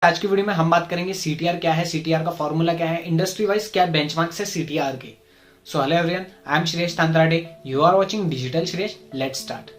आज की वीडियो में हम बात करेंगे सीटीआर क्या है, सीटीआर का फॉर्मूला क्या है, इंडस्ट्री वाइज क्या बेंचमार्क्स है सीटीआर के। So hello everyone, I am Shreyas Tantarade, you are watching digital Shreyas. Let's start.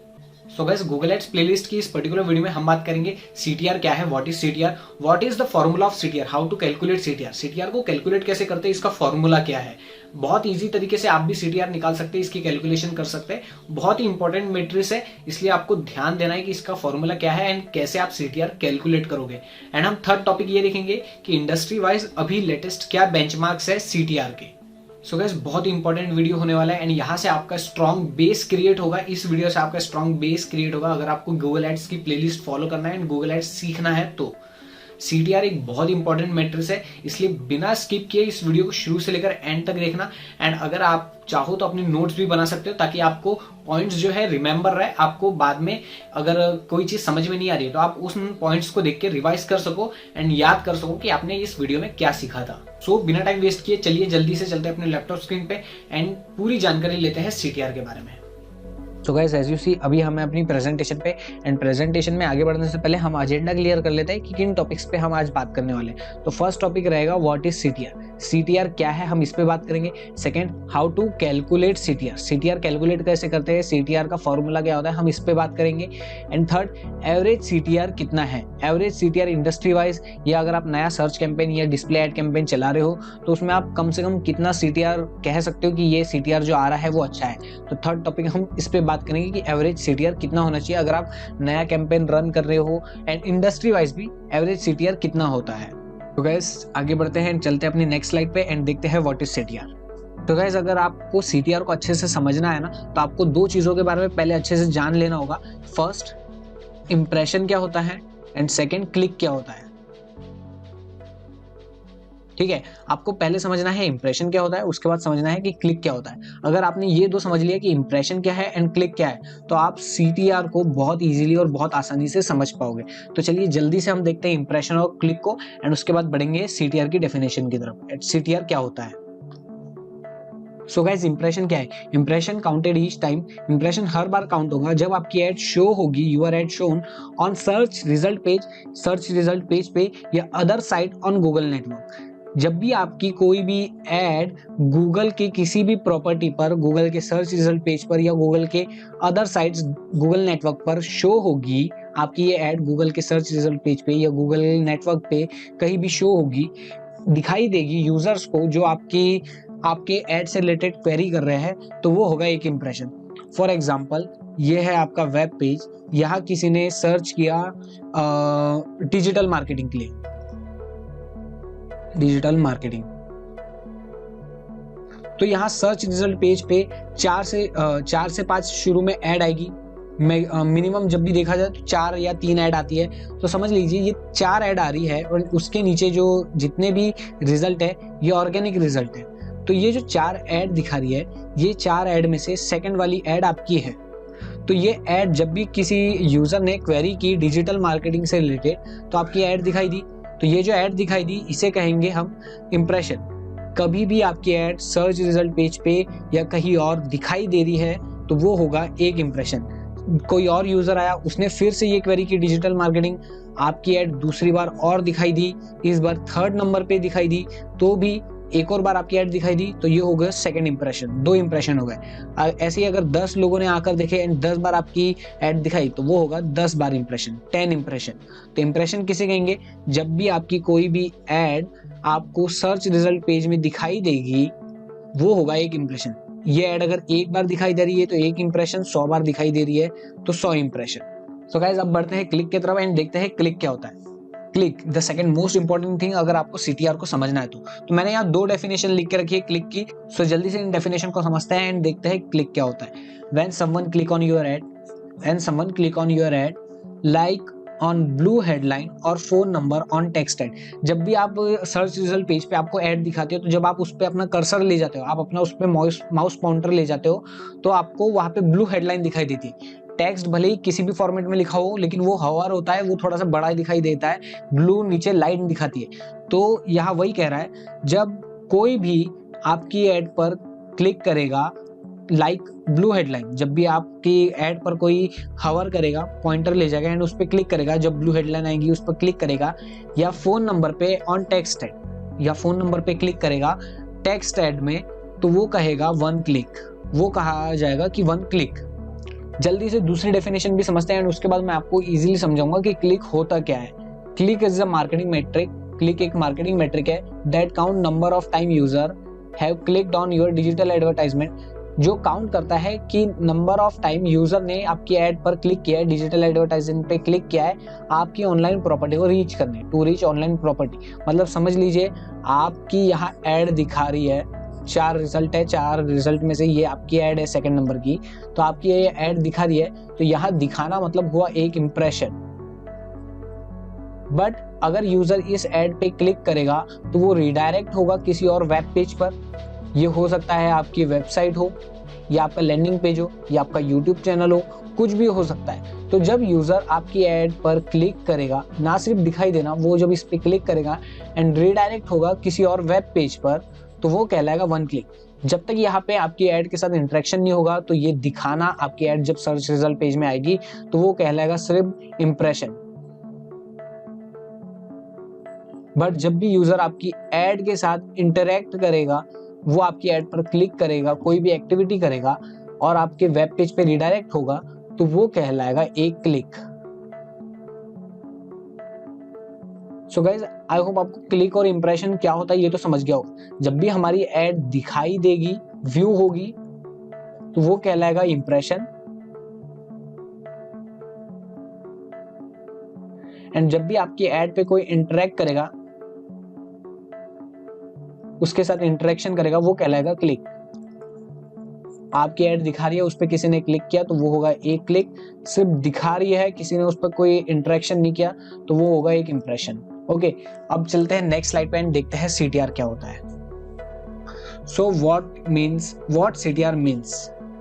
So guys, Google ads playlist की इस पर्टिकुलर वीडियो में हम बात करेंगे सीटीआर क्या है, what is CTR, what is the formula of CTR, how to calculate CTR, CTR को calculate कैसे करते हैं, इसका फॉर्मूला क्या है। बहुत इजी तरीके से आप भी सीटीआर निकाल सकते हैं, इसकी कैलकुलेशन कर सकते हैं। बहुत ही इंपॉर्टेंट मैट्रिक्स है, इसलिए आपको ध्यान देना है कि इसका फॉर्मूला क्या है एंड कैसे आप सीटीआर कैलकुलेट करोगे। एंड हम थर्ड टॉपिक ये देखेंगे कि इंडस्ट्री वाइज अभी लेटेस्ट क्या बेंचमार्क्स है सीटीआर के। सो गाइस, बहुत इंपॉर्टेंट वीडियो होने वाला है एंड यहाँ से आपका स्ट्रॉन्ग बेस क्रिएट होगा। इस वीडियो से आपका स्ट्रॉन्ग बेस क्रिएट होगा अगर आपको गूगल एड्स की प्लेलिस्ट फॉलो करना है एंड गूगल एड्स सीखना है तो। सीटीआर एक बहुत इंपॉर्टेंट मैट्रिक्स है, इसलिए बिना स्किप किए इस वीडियो को शुरू से लेकर एंड तक देखना। एंड अगर आप चाहो तो अपने नोट्स भी बना सकते हो ताकि आपको पॉइंट्स जो है रिमेंबर रहे, आपको बाद में अगर कोई चीज समझ में नहीं आ रही है तो आप उस पॉइंट्स को देख के रिवाइज कर सको एंड याद कर सको कि आपने इस वीडियो में क्या सीखा था। सो बिना टाइम वेस्ट किए चलिए जल्दी से चलते हैं अपने लैपटॉप स्क्रीन पे एंड पूरी जानकारी लेते हैं सीटीआर के बारे में। तो गाइस, एज यू सी अभी हमें अपनी प्रेजेंटेशन पे एंड प्रेजेंटेशन में आगे बढ़ने से पहले हम एजेंडा क्लियर कर लेते हैं कि किन टॉपिक्स पे हम आज बात करने वाले हैं। तो फर्स्ट टॉपिक रहेगा व्हाट इज सीटीआर, सीटीआर क्या है हम इस पे बात करेंगे। Second, how to calculate CTR, CTR calculate कैसे करते हैं, सीटीआर का फॉर्मूला क्या होता है, हम इस पे बात करेंगे। एंड थर्ड, एवरेज सीटीआर कितना है, एवरेज सीटीआर इंडस्ट्री वाइज, या अगर आप नया सर्च कैंपेन या डिस्प्ले एड कैंपेन चला रहे हो तो उसमें आप कम से कम कितना सीटीआर कह सकते हो कि ये सीटीआर जो आ रहा है वो अच्छा है। तो थर्ड टॉपिक हम इस पे बात करेंगे कि एवरेज सीटीआर कितना होना चाहिए अगर आप नया कैंपेन रन कर रहे हो, एंड इंडस्ट्री वाइज भी एवरेज सीटीआर कितना होता है। तो गाइस, आगे बढ़ते हैं एंड चलते हैं अपनी नेक्स्ट स्लाइड पे एंड देखते हैं व्हाट इज सीटीआर। तो गाइस, अगर आपको सीटीआर को अच्छे से समझना है ना तो आपको दो चीजों के बारे में पहले अच्छे से जान लेना होगा। फर्स्ट, इंप्रेशन क्या होता है एंड सेकंड, क्लिक क्या होता है। ठीक है, आपको पहले समझना है इंप्रेशन क्या होता है, उसके बाद समझना है कि क्लिक क्या होता है। अगर आपने ये दो समझ लिया कि इंप्रेशन क्या है एंड क्लिक क्या है तो आप सीटीआर को बहुत इजीली और बहुत आसानी से समझ पाओगे। तो चलिए जल्दी से हम देखते हैं इंप्रेशन और क्लिक को एंड उसके बाद बढ़ेंगे सीटीआर की डेफिनेशन की तरफ। सीटीआर क्या होता है। सो गाइस, इंप्रेशन क्या है, impression counted each time, impression हर बार काउंट होगा जब आपकी एड शो होगी, your ad shown on search result page, search result page पे या other site on Google network. जब भी आपकी कोई भी एड गूगल के किसी भी प्रॉपर्टी पर, गूगल के सर्च रिजल्ट पेज पर या गूगल के अदर साइट्स गूगल नेटवर्क पर शो होगी, आपकी ये एड गूगल के सर्च रिजल्ट पेज पे या गूगल नेटवर्क पे कहीं भी शो होगी, दिखाई देगी यूजर्स को जो आपके एड से रिलेटेड क्वेरी कर रहे हैं, तो वो होगा एक इंप्रेशन। फॉर एग्जाम्पल, ये है आपका वेब पेज, यहाँ किसी ने सर्च किया डिजिटल मार्केटिंग के लिए, डिजिटल मार्केटिंग, तो यहाँ सर्च रिजल्ट पेज पे 4 से 5 शुरू में ऐड आएगी। मिनिमम जब भी देखा जाए तो 4 या 3 ऐड आती है। तो समझ लीजिए ये 4 ऐड आ रही है और उसके नीचे जो जितने भी रिजल्ट है ये ऑर्गेनिक रिजल्ट है। तो ये जो 4 ऐड दिखा रही है, ये 4 ऐड में से सेकंड वाली ऐड आपकी है। तो ये ऐड जब भी किसी यूजर ने क्वेरी की डिजिटल मार्केटिंग से रिलेटेड तो आपकी ऐड दिखाई दी, तो ये जो ऐड दिखाई दी इसे कहेंगे हम इंप्रेशन। कभी भी आपकी ऐड सर्च रिजल्ट पेज पे या कहीं और दिखाई दे रही है तो वो होगा एक इंप्रेशन। कोई और यूजर आया, उसने फिर से ये क्वेरी की डिजिटल मार्केटिंग, आपकी ऐड दूसरी बार और दिखाई दी, इस बार थर्ड नंबर पे दिखाई दी, तो भी एक और बार आपकी ऐड दिखाई दी, तो ये हो गया सेकंड इंप्रेशन, 2 इंप्रेशन हो गए। ऐसे ही अगर 10 लोगों ने आकर देखे एंड 10 बार आपकी ऐड दिखाई तो वो होगा 10 बार इंप्रेशन, 10 इंप्रेशन। तो इंप्रेशन किसे कहेंगे, जब भी आपकी कोई भी ऐड आपको सर्च रिजल्ट पेज में दिखाई देगी वो होगा एक इंप्रेशन। ये ऐड अगर एक बार दिखाई दे रही है तो एक इंप्रेशन, 100 बार दिखाई दे रही है तो 100 इंप्रेशन। सो गाइस, अब बढ़ते हैं क्लिक की तरफ एंड देखते हैं क्लिक क्या होता है। Click, the second most important thing अगर आपको सीटीआर को समझना है तो मैंने यहाँ 2 डेफिनेशन लिख के रखी है क्लिक की। सो जल्दी से इन डेफिनेशन को समझते हैं एंड देखते हैं क्लिक क्या होता है। When someone click on your ad like on blue headline और phone number on text ad. जब भी आप सर्च रिजल्ट पेज पे आपको ऐड दिखाते हो तो जब आप उस पे अपना कर्सर ले जाते हो, आप अपना उस पे माउस पॉइंटर ले जाते हो तो आपको वहां पे ब्लू हेडलाइन दिखाई देती है। टेक्स्ट भले ही किसी भी फॉर्मेट में लिखा हो लेकिन वो हॉवर होता है, वो थोड़ा सा बड़ा दिखाई देता है, ब्लू नीचे लाइन दिखाती है। तो यहाँ वही कह रहा है, जब कोई भी आपकी ऐड पर क्लिक करेगा लाइक ब्लू हेडलाइन, जब भी आपकी एड पर कोई हवर करेगा, पॉइंटर ले जाएगा एंड उस पर क्लिक करेगा, जब ब्लू हेडलाइन आएगी उस पर क्लिक करेगा, या फोन नंबर पे ऑन टेक्स्ट एड, या फोन नंबर पे क्लिक करेगा टेक्स्ट एड में, तो वो कहेगा 1 क्लिक, वो कहा जाएगा कि 1 क्लिक। जल्दी से दूसरी डेफिनेशन भी समझते हैं एंड उसके बाद मैं आपको इजीली समझाऊंगा कि क्लिक होता क्या है। Click is a marketing metric, click एक मार्केटिंग मेट्रिक है that count number of time user have clicked on your digital advertisement, जो काउंट करता है कि नंबर ऑफ टाइम यूजर ने आपकी एड पर क्लिक किया है, डिजिटल एडवर्टाइजमेंट पे क्लिक किया है आपकी ऑनलाइन प्रॉपर्टी को रीच करने, टू रीच ऑनलाइन प्रॉपर्टी। मतलब समझ लीजिए आपकी यहाँ एड दिखा रही है, 4 रिजल्ट है, 4 रिजल्ट में से ये आपकी एड है सेकंड नंबर की, तो आपकी ये एड दिखा रही है, तो यहाँ दिखाना मतलब हुआ एक इंप्रेशन। बट अगर यूजर इस एड पे क्लिक करेगा तो वो रिडायरेक्ट होगा किसी और वेब पेज पर, ये हो सकता है आपकी वेबसाइट हो, या आपका लैंडिंग पेज हो, या आपका यूट्यूब चैनल हो, कुछ भी हो सकता है। तो जब यूजर आपकी एड पर क्लिक करेगा, ना सिर्फ दिखाई देना, वो जब इस पे क्लिक करेगा एंड रिडायरेक्ट होगा किसी और वेब पेज पर, तो वो कहलाएगा 1 क्लिक। जब तक यहाँ पे आपकी एड के साथ इंटरेक्शन नहीं होगा, तो ये दिखाना आपकी एड जब सर्च रिजल्ट पेज में आएगी तो वो कहलाएगा सिर्फ इंप्रेशन। बट जब भी यूजर आपकी एड के साथ इंटरेक्ट करेगा, वो आपकी एड पर क्लिक करेगा, कोई भी एक्टिविटी करेगा और आपके वेब पेज पे रिडायरेक्ट होगा, तो वो कहलाएगा 1 click. So guys I hope आपको क्लिक और इंप्रेशन क्या होता है ये तो समझ गया होगा। जब भी हमारी एड दिखाई देगी, व्यू होगी, तो वो कहलाएगा इंप्रेशन, एंड जब भी आपकी एड पे कोई इंटरेक्ट करेगा, उसके साथ इंटरेक्शन करेगा, वो कहलाएगा क्लिक। आपकी एड दिखा रही है, उस पर किसी ने क्लिक किया तो वो होगा 1 क्लिक, सिर्फ दिखा रही है, किसी ने उस पर कोई इंटरेक्शन नहीं किया, तो वो होगा 1 इंप्रेशन। ओके, अब चलते हैं नेक्स्ट स्लाइड पे एंड देखते हैं CTR क्या होता है। सो व्हाट CTR मीन्स,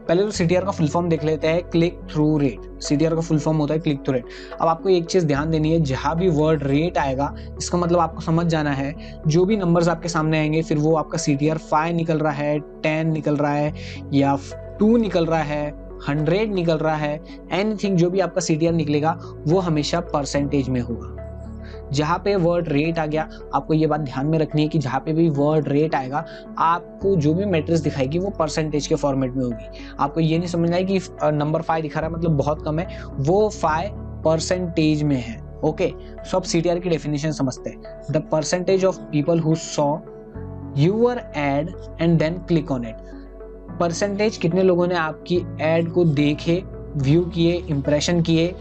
पहले तो CTR का फुल फॉर्म देख लेते हैं, क्लिक थ्रू रेट। CTR का फुल फॉर्म होता है क्लिक थ्रू रेट। अब आपको एक चीज ध्यान देनी है, जहां भी वर्ड रेट आएगा, इसका मतलब आपको समझ जाना है, जो भी नंबर्स आपके सामने आएंगे, फिर वो आपका CTR 5 निकल रहा है, 10 निकल रहा है, या 2 निकल रहा है, 100 निकल रहा है, एनीथिंग जो भी आपका CTR निकलेगा वो हमेशा परसेंटेज में होगा। जहां पे वर्ड रेट आ गया, आपको ये बात ध्यान में रखनी है कि जहां पे भी वर्ड रेट आएगा, आपको जो भी मैट्रिक्स दिखाएगी वो परसेंटेज के फॉर्मेट में होगी। आपको ये नहीं समझना है कि नंबर 5 दिखा रहा है मतलब बहुत कम है, वो 5 परसेंटेज में है। ओके, सो अब CTR की डेफिनेशन समझते हैं। The percentage of people who saw your ad and then click on it. Percentage कितने लोगों ने आपकी एड को देखे, व्यू किए, इंप्रेशन किए,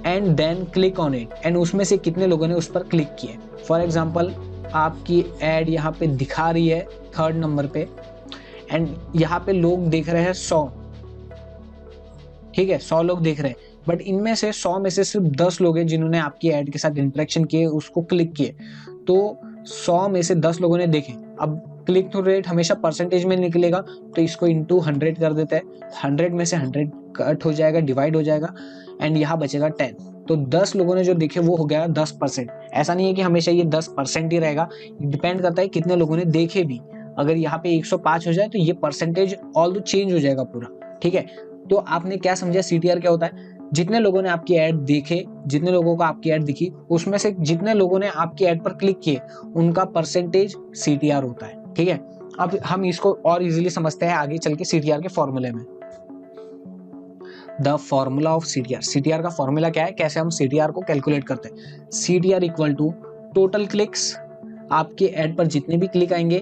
and then click on it, and उसमें से कितने लोगों ने उस पर क्लिक किए। फॉर एग्जाम्पल आपकी एड यहाँ पे दिखा रही है 3rd नंबर पे, एंड यहाँ पे लोग देख रहे हैं 100, ठीक है, 100 लोग देख रहे हैं, बट इनमें से 100 में से सिर्फ 10 लोग हैं जिन्होंने आपकी एड के साथ इंटरेक्शन किए, उसको क्लिक किए। तो 100 में से 10 लोगों ने देखे। अब क्लिक थ्रू रेट हमेशा परसेंटेज में निकलेगा, तो इसको इंटू 100 कर देते हैं, 100 में से 100 कट हो जाएगा, डिवाइड हो जाएगा, एंड यहाँ बचेगा 10। तो 10 लोगों ने जो देखे वो हो गया 10%। ऐसा नहीं है कि हमेशा ये 10% ही रहेगा, डिपेंड करता है कितने लोगों ने देखे भी। अगर यहाँ पे 105 हो जाए तो ये परसेंटेज ऑल दो चेंज हो जाएगा पूरा, ठीक है। तो आपने क्या समझा CTR क्या होता है? जितने लोगों ने आपकी ऐड देखे, जितने लोगों को आपकी ऐड दिखी, उसमें से जितने लोगों ने आपकी ऐड पर क्लिक किए, उनका परसेंटेज CTR होता है, ठीक है। अब हम इसको और इजीली समझते हैं आगे चल के CTR के फॉर्मूले में। The formula of CTR। CTR का फॉर्मूला क्या है, कैसे हम CTR को कैलकुलेट करते हैं? CTR equal to total clicks, आपके ऐड पर जितने भी क्लिक आएंगे,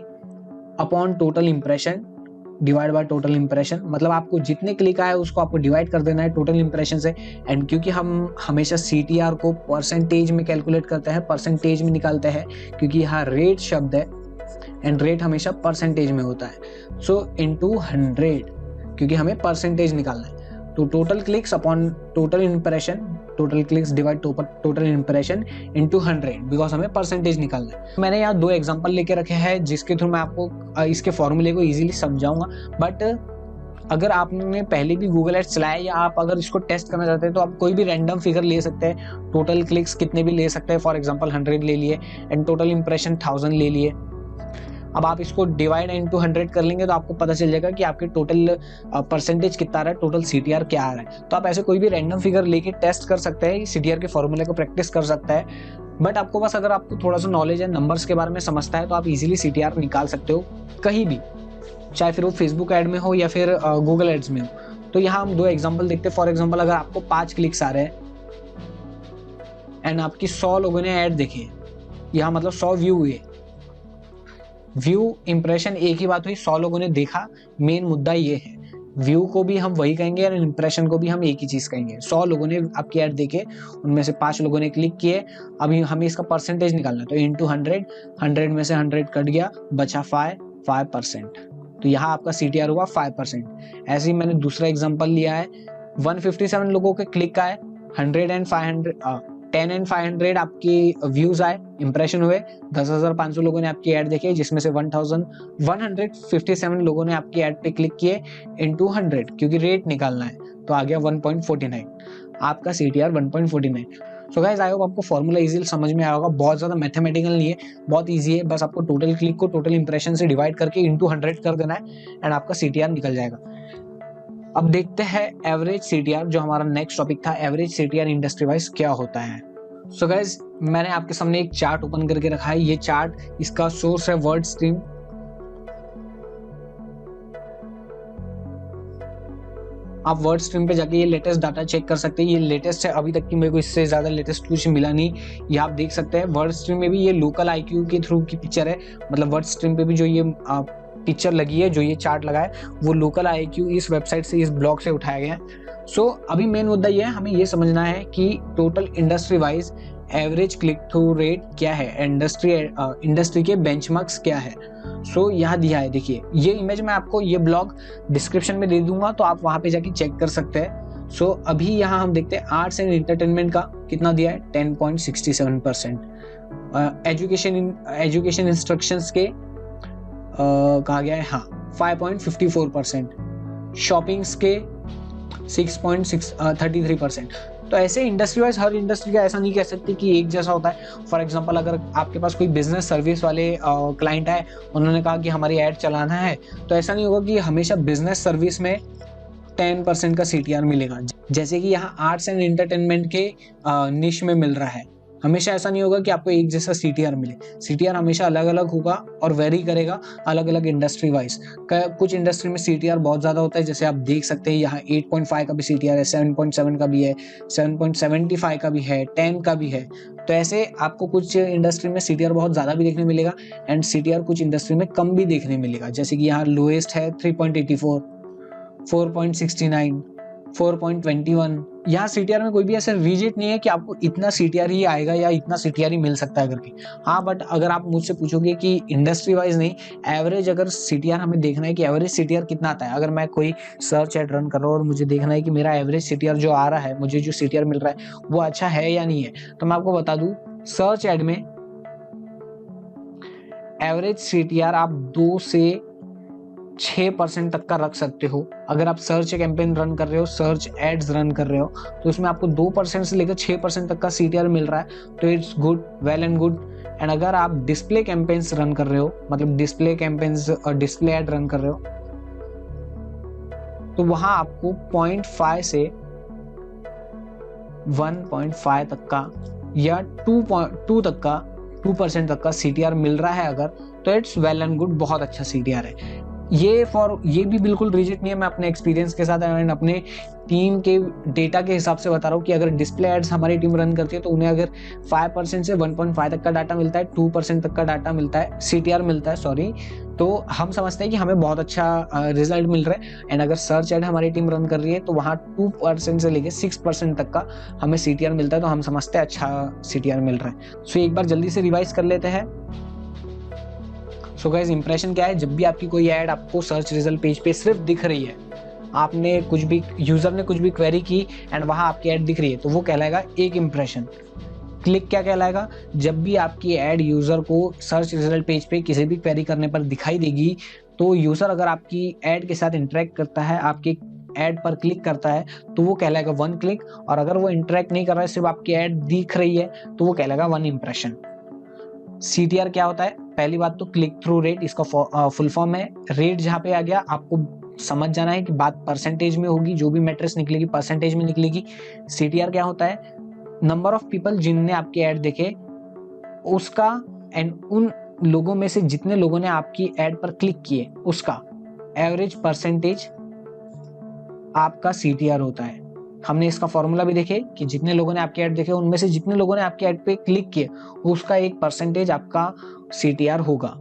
upon total impression divide by total impression. मतलब आपको जितने क्लिक आए उसको आपको डिवाइड कर देना है टोटल इंप्रेशन से। एंड क्योंकि हम हमेशा CTR को परसेंटेज में कैलकुलेट करते हैं, परसेंटेज में निकालते हैं, क्योंकि यहाँ रेट शब्द है एंड रेट हमेशा परसेंटेज में होता है। सो इनटू 100, क्योंकि हमें परसेंटेज निकालना है। तो total clicks upon total impression, total clicks divide total impression into 100, because हमें परसेंटेज निकालना है। मैंने यहाँ 2 एग्जांपल लेके रखे हैं जिसके थ्रू मैं आपको इसके फॉर्मूले को इजीली समझाऊंगा। बट अगर आपने पहले भी गूगल एड्स चलाया या आप अगर इसको टेस्ट करना चाहते हैं तो आप कोई भी रैंडम फिगर ले सकते हैं। टोटल क्लिक्स कितने भी ले सकते हैं, फॉर एग्जाम्पल 100 ले लिए, एंड टोटल इंप्रेशन 1000 ले लिए। अब आप इसको डिवाइड इनटू 100 कर लेंगे तो आपको पता चल जाएगा कि आपके टोटल परसेंटेज कितना आ रहा है, टोटल सीटीआर क्या आ रहा है। तो आप ऐसे कोई भी रैंडम फिगर लेके टेस्ट कर सकते हैं, सीटीआर के फॉर्मूले को प्रैक्टिस कर सकता है। बट आपको बस अगर आपको थोड़ा सा नॉलेज है, नंबर्स के बारे में समझता है, तो आप इजीली सीटीआर निकाल सकते हो कहीं भी, चाहे फिर वो फेसबुक ऐड में हो या फिर गूगल एड्स में हो। तो यहाँ हम 2 एग्जांपल देखते हैं। फॉर एग्जांपल अगर आपको 5 क्लिक्स आ रहे हैं एंड आपकी 100 लोगों ने ऐड देखे, यहाँ मतलब 100 व्यू हुए। व्यू इंप्रेशन एक ही बात हुई, 100 लोगों ने देखा, मेन मुद्दा ये है। व्यू को भी हम वही कहेंगे और इंप्रेशन को भी हम एक ही चीज कहेंगे। 100 लोगों ने आपकी ऐड देखे, उनमें से 5 लोगों ने क्लिक किए। अभी हमें इसका परसेंटेज निकालना है, तो इंटू 100, 100 में से 100 कट गया, बचा 5%। तो यहाँ आपका सीटीआर हुआ 5%। ऐसे ही मैंने दूसरा एग्जांपल लिया है, 157 लोगों के क्लिक आए, 100 एंड 500 10 एंड 500 आपकी व्यूज आए, इंप्रेशन हुए, 10,500 लोगों ने आपकी ऐड देखी, जिसमें से 1,157 लोगों ने आपकी ऐड पे क्लिक किए, इनटू 100 क्योंकि रेट निकालना है, तो आ गया 1.49, आपका CTR 1.49। So guys, I hope आपको फॉर्मूला इजीली समझ में आया होगा। बहुत ज्यादा मैथमेटिकल नहीं है, बहुत इजी है। बस आपको टोटल क्लिक को टोटल इंप्रेशन से डिवाइड करके इनटू 100 कर देना है एंड आपका सीटीआर निकल जाएगा। अब देखते हैं एवरेज सीटीआर, जो हमारा नेक्स्ट टॉपिक था, एवरेज सीटीआर इंडस्ट्री वाइज क्या होता है। सो गाइस, मैंने आपके सामने एक चार्ट ओपन करके रखा है। ये चार्ट, इसका सोर्स है वर्ड स्ट्रीम। आप वर्ड स्ट्रीम पे जाके ये लेटेस्ट डाटा चेक कर सकते हैं। ये लेटेस्ट है, अभी तक की मेरे को इससे ज्यादा लेटेस्ट कुछ मिला नहीं। ये आप देख सकते हैं वर्ड स्ट्रीम में भी ये लोकल आईक्यू के थ्रू की पिक्चर है। मतलब वर्ड स्ट्रीम पे भी जो ये पिक्चर लगी है, जो ये चार्ट लगा है, वो लोकल आईक्यू इस वेबसाइट से, इस ब्लॉग से उठाया गया है। सो अभी मेन मुद्दा ये है, हमें ये समझना है कि total industry wise average click through rate क्या है, इंडस्ट्री के बेंचमार्क्स क्या है। सो यहाँ दिया है, देखिए ये इमेज मैं आपको, ये ब्लॉग डिस्क्रिप्शन में दे दूंगा, तो आप वहां पे जाके चेक कर सकते हैं। सो अभी यहाँ हम देखते हैं आर्ट्स एंड एंटरटेनमेंट का कितना दिया है, 10.67%। एजुकेशन इंस्ट्रक्शंस के कहा गया है, हाँ 5.54%। शॉपिंग्स के 6.33%। तो ऐसे इंडस्ट्री वाइज हर इंडस्ट्री का ऐसा नहीं कह सकते कि एक जैसा होता है। फॉर एग्जांपल, अगर आपके पास कोई बिजनेस सर्विस वाले क्लाइंट है, उन्होंने कहा कि हमारी ऐड चलाना है, तो ऐसा नहीं होगा कि हमेशा बिजनेस सर्विस में 10% का सीटीआर मिलेगा, जैसे कि यहाँ आर्ट्स एंड एंटरटेनमेंट के निश में मिल रहा है। हमेशा ऐसा नहीं होगा कि आपको एक जैसा सीटीआर मिले। सीटीआर हमेशा अलग अलग होगा और वेरी करेगा अलग अलग इंडस्ट्री वाइज। कुछ इंडस्ट्री में सीटीआर बहुत ज्यादा होता है, जैसे आप देख सकते हैं यहाँ 8.5 का भी सीटीआर है, 7.7 का भी है, 7.75 का भी है, 10 का भी है। तो ऐसे आपको कुछ इंडस्ट्री में सीटीआर बहुत ज्यादा भी देखने मिलेगा एंड सीटीआर कुछ इंडस्ट्री में कम भी देखने मिलेगा, जैसे कि यहाँ लोएस्ट है 3.84, 4.69, 4.21। यहाँ सीटीआर में कोई भी ऐसा रिजिट नहीं है कि आपको इतना सीटीआर ही आएगा या इतना सीटीआर ही मिल सकता है करके। हाँ, बट अगर आप मुझसे पूछोगे कि इंडस्ट्री वाइज नहीं, एवरेज अगर सीटीआर हमें देखना है कि एवरेज सीटीआर कितना आता है, अगर मैं कोई सर्च एड रन कर रहा हूँ और मुझे देखना है कि मेरा एवरेज सीटीआर जो आ रहा है, मुझे जो सीटीआर मिल रहा है वो अच्छा है या नहीं है, तो मैं आपको बता दूं, सर्च एड में एवरेज सीटीआर आप 2 से 6% तक का रख सकते हो। अगर आप सर्च कैंपेन रन कर रहे हो, सर्च एड्स रन कर रहे हो, तो उसमें आपको 2% से लेकर 6% तक का सीटीआर मिल रहा है, तो it's good, well and good. And अगर आप डिस्प्ले कैंपेन्स रन कर रहे हो, मतलब डिस्प्ले कैंपेन्स और डिस्प्ले एड रन कर रहे हो, तो वहां आपको 0.5 से 1.5 तक का या 2 तक का 2% तक का सीटीआर मिल रहा है अगर, तो इट्स वेल एंड गुड, बहुत अच्छा सीटीआर है। ये भी बिल्कुल रिजिट नहीं है, मैं अपने एक्सपीरियंस के साथ एंड अपने टीम के डेटा के हिसाब से बता रहा हूँ कि अगर डिस्प्ले एड्स हमारी टीम रन करती है तो उन्हें अगर 5% से 1.5 तक का डाटा मिलता है, 2% तक का डाटा मिलता है, सीटीआर मिलता है, सॉरी, तो हम समझते हैं कि हमें बहुत अच्छा रिजल्ट मिल रहा है। एंड अगर सर्च एड हमारी टीम रन कर रही है तो वहाँ 2% से लेकर 6% तक का हमें सीटीआर मिलता है, तो हम समझते हैं अच्छा सीटीआर मिल रहा है। सो एक बार जल्दी से रिवाइज कर लेते हैं। सो गाइस, इंप्रेशन क्या है, जब भी आपकी कोई ऐड आपको सर्च रिजल्ट पेज पे सिर्फ दिख रही है, आपने कुछ भी, यूजर ने कुछ भी क्वेरी की एंड वहां आपकी ऐड दिख रही है, तो वो कहलाएगा एक इंप्रेशन। क्लिक क्या कहलाएगा, जब भी आपकी ऐड यूजर को सर्च रिजल्ट पेज पे किसी भी क्वेरी करने पर दिखाई देगी, तो यूजर अगर आपकी ऐड के साथ इंटरेक्ट करता है, आपके ऐड पर क्लिक करता है, तो वो कहलाएगा 1 क्लिक। और अगर वो इंटरेक्ट नहीं कर रहा है, सिर्फ आपकी ऐड दिख रही है, तो वो कहलाएगा 1 इंप्रेशन। सीटीआर क्या होता है, पहली बात तो क्लिक थ्रू रेट, इसका फुल फॉर्म है। रेट जहाँ पे आ गया आपको समझ जाना है कि बात परसेंटेज में होगी, जो भी मैट्रिक्स निकलेगी परसेंटेज में निकलेगी। CTR क्या होता है? नंबर ऑफ पीपल जिनने आपके ऐड देखे उसका, एंड उन लोगों में से जितने लोगों ने आपकी ऐड पर क्लिक किए उसका एवरेज परसेंटेज आपका CTR होता है। हमने इसका फॉर्मूला भी देखे कि जितने लोगों ने आपके ऐड देखे उनमें से जितने लोगों ने आपके ऐड पे क्लिक किए उसका एक परसेंटेज आपका CTR होगा।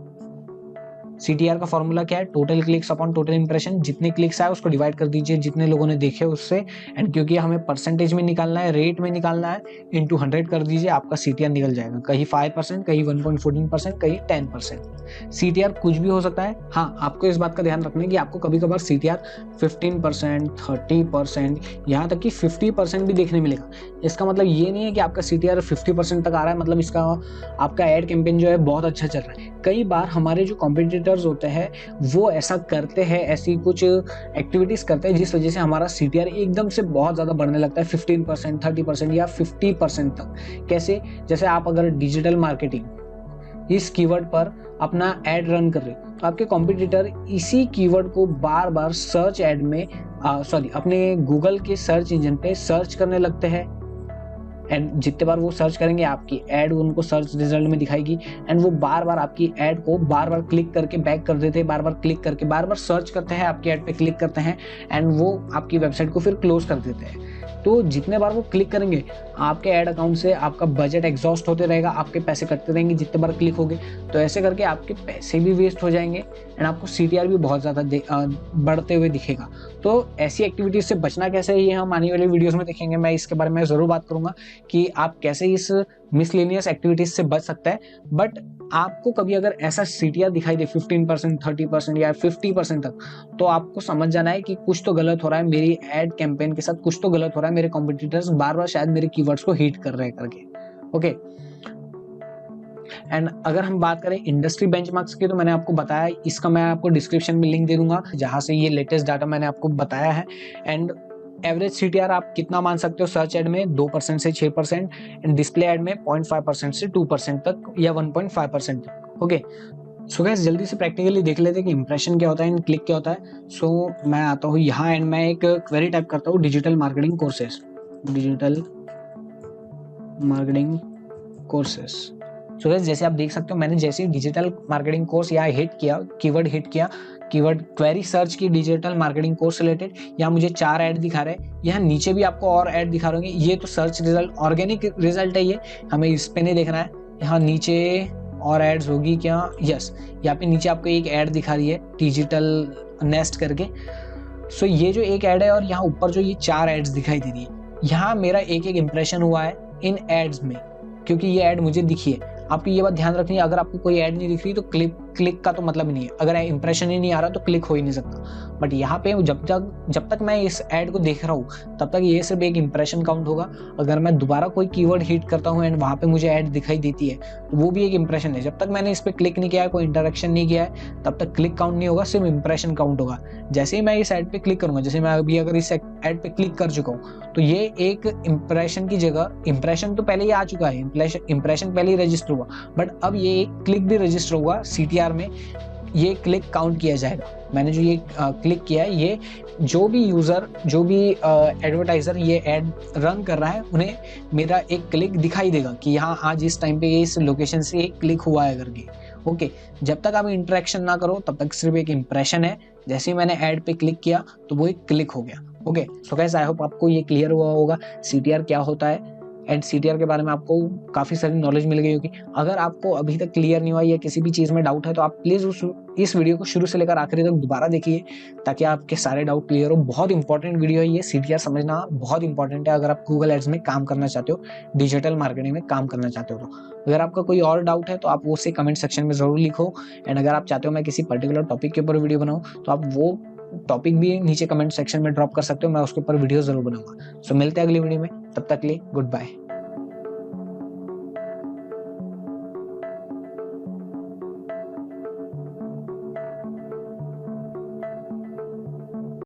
CTR का फॉर्मूला क्या है? Total clicks upon total impression. जितने क्लिक्स आए उसको डिवाइड कर दीजिए जितने लोगों ने देखे उससे, एंड क्योंकि हमें परसेंटेज में निकालना है, रेट में निकालना है, इंटू 100 कर दीजिए, आपका CTR निकल जाएगा। कहीं 5%, कहीं 1.14%, कहीं 10%। CTR कुछ भी हो सकता है। हाँ, आपको इस बात का ध्यान रखना है कि आपको कभी कभार CTR 15%, 30%, यहाँ तक कि 50% भी देखने मिलेगा। इसका मतलब ये नहीं है कि आपका CTR 50% तक आ रहा है मतलब इसका आपका एड कैंपेन जो है बहुत अच्छा चल रहा है। कई बार हमारे जो कॉम्पिटिटर्स होते हैं वो ऐसा करते हैं, ऐसी कुछ एक्टिविटीज करते हैं जिस वजह से हमारा CTR एकदम से बहुत ज़्यादा बढ़ने लगता है, 15%, 30% या 50% तक। कैसे? जैसे आप अगर डिजिटल मार्केटिंग इस कीवर्ड पर अपना ऐड रन कर रहे हो तो आपके कॉम्पिटिटर इसी कीवर्ड को बार बार सर्च ऐड में अपने गूगल के सर्च इंजन पे सर्च करने लगते हैं, एंड जितने बार वो सर्च करेंगे आपकी ऐड उनको सर्च रिजल्ट में दिखाएगी, एंड वो बार बार आपकी ऐड को बार बार क्लिक करके बैक कर देते हैं, बार बार क्लिक करके बार बार सर्च करते हैं, आपकी ऐड पे क्लिक करते हैं, एंड वो आपकी वेबसाइट को फिर क्लोज कर देते हैं। तो जितने बार वो क्लिक करेंगे आपके ऐड अकाउंट से आपका बजट एग्जॉस्ट होते रहेगा, आपके पैसे कटते रहेंगे जितने बार क्लिक होगे। तो ऐसे करके आपके पैसे भी वेस्ट हो जाएंगे एंड आपको CTR भी बहुत ज़्यादा बढ़ते हुए दिखेगा। तो ऐसी एक्टिविटीज से बचना कैसे है ये हम आने वाली वीडियोस में देखेंगे। मैं इसके बारे में ज़रूर बात करूंगा कि आप कैसे इस मिसलेनियस एक्टिविटीज से बच सकते हैं। बट आपको कभी अगर ऐसा CTR दिखाई दे 15%, 30% या 50% तक, तो आपको समझ जाना है कि कुछ तो गलत हो रहा है मेरी एड कैंपेन के साथ, कुछ तो गलत हो रहा है, मेरे कॉम्पिटिटर्स बार बार शायद मेरे कीवर्ड्स को हिट कर रहे हैं करके। ओके, एंड अगर हम बात करें इंडस्ट्री बेंचमार्क्स की तो मैंने आपको बताया, इसका मैं आपको डिस्क्रिप्शन में लिंक दे दूंगा जहां से ये लेटेस्ट डाटा मैंने आपको बताया है। एंड एवरेज CTR आप कितना मान सकते हो? सर्च एड में 2% से 6%, एंड डिस्प्ले एड में 0.5% से 2% तक या 1.5% तक। ओके, सो गाइस जल्दी से प्रैक्टिकली देख लेते हैं कि इंप्रेशन क्या होता है एंड क्लिक क्या होता है। सो मैं आता हूँ यहाँ एंड मैं एक क्वेरी टाइप करता हूँ digital marketing courses, digital marketing courses. So guys जैसे आप देख सकते हो मैंने जैसे डिजिटल मार्केटिंग कोर्स यहाँ हिट किया, कीवर्ड हिट किया, कीवर्ड क्वेरी सर्च की डिजिटल मार्केटिंग कोर्स रिलेटेड, यहाँ मुझे 4 ऐड दिखा रहे हैं। यहाँ नीचे भी आपको और ऐड दिखा रहे होंगे। ये तो सर्च रिजल्ट ऑर्गेनिक रिजल्ट है, ये हमें इस पे नहीं देखना है। यहाँ नीचे और एड्स होगी क्या? यस, यहाँ पे नीचे आपको एक ऐड दिखा रही है डिजिटल नेस्ट करके। सो ये जो एक ऐड है और यहाँ ऊपर जो ये 4 एड्स दिखाई दे रही है, यहाँ मेरा एक इंप्रेशन हुआ है इन एड्स में, क्योंकि ये ऐड मुझे दिखी है। आपको ये बात ध्यान रखनी है, अगर आपको कोई ऐड नहीं दिख रही तो क्लिक का तो मतलब ही नहीं है। अगर इंप्रेशन ही नहीं आ रहा तो क्लिक हो ही नहीं सकता। बट यहाँ पे जब तक मैं इस ऐड को देख रहा हूँ तब तक ये सिर्फ एक इंप्रेशन काउंट होगा। अगर मैं दोबारा कोई कीवर्ड हिट करता हूँ एंड वहाँ पे मुझे ऐड दिखाई देती है तो वो भी एक इंप्रेशन है। जब तक मैंने इस पर क्लिक नहीं किया है, कोई इंटरेक्शन नहीं किया है, तब तक क्लिक काउंट नहीं होगा, सिर्फ इंप्रेशन काउंट होगा। जैसे ही मैं इस ऐड पे क्लिक करूंगा, जैसे मैं अभी अगर इस ऐड पे क्लिक कर चुका हूँ तो ये एक इंप्रेशन की जगह, इंप्रेशन तो पहले ही आ चुका है, इंप्रेशन पहले ही रजिस्टर हुआ, बट अब ये एक क्लिक भी रजिस्टर हुआ CTR में, ये क्लिक काउंट किया जाएगा। मैंने जो ये क्लिक किया है, ये जो भी यूजर, जो भी एडवर्टाइजर ये ऐड रन कर रहा है उन्हें मेरा एक क्लिक दिखाई देगा कि यहाँ आज इस टाइम पे इस लोकेशन से एक क्लिक हुआ है करके। ओके, जब तक आप इंटरेक्शन ना करो तब तक सिर्फ एक इंप्रेशन है। जैसे ही मैंने ऐड पे क्लिक किया तो वो एक क्लिक हो गया। Okay, so guys I hope आपको ये क्लियर हुआ होगा CTR क्या होता है एंड CTR के बारे में आपको काफ़ी सारी नॉलेज मिल गई होगी। अगर आपको अभी तक क्लियर नहीं हुआ या किसी भी चीज़ में डाउट है तो आप प्लीज़ इस वीडियो को शुरू से लेकर आखिरी तक दोबारा देखिए ताकि आपके सारे डाउट क्लियर हो। बहुत इंपॉर्टेंट वीडियो है ये, CTR समझना बहुत इंपॉर्टेंट है अगर आप गूगल एड्स में काम करना चाहते हो, डिजिटल मार्केटिंग में काम करना चाहते हो तो। अगर आपका कोई और डाउट है तो आप वो उसे कमेंट सेक्शन में ज़रूर लिखो, एंड अगर आप चाहते हो मैं किसी पर्टिकुलर टॉपिक के ऊपर वीडियो बनाऊँ तो आप वो टॉपिक भी नीचे कमेंट सेक्शन में ड्रॉप कर सकते हो, मैं उसके ऊपर वीडियो ज़रूर बनाऊंगा। सो मिलते हैं अगली वीडियो में, तब तक के लिए गुड बाय।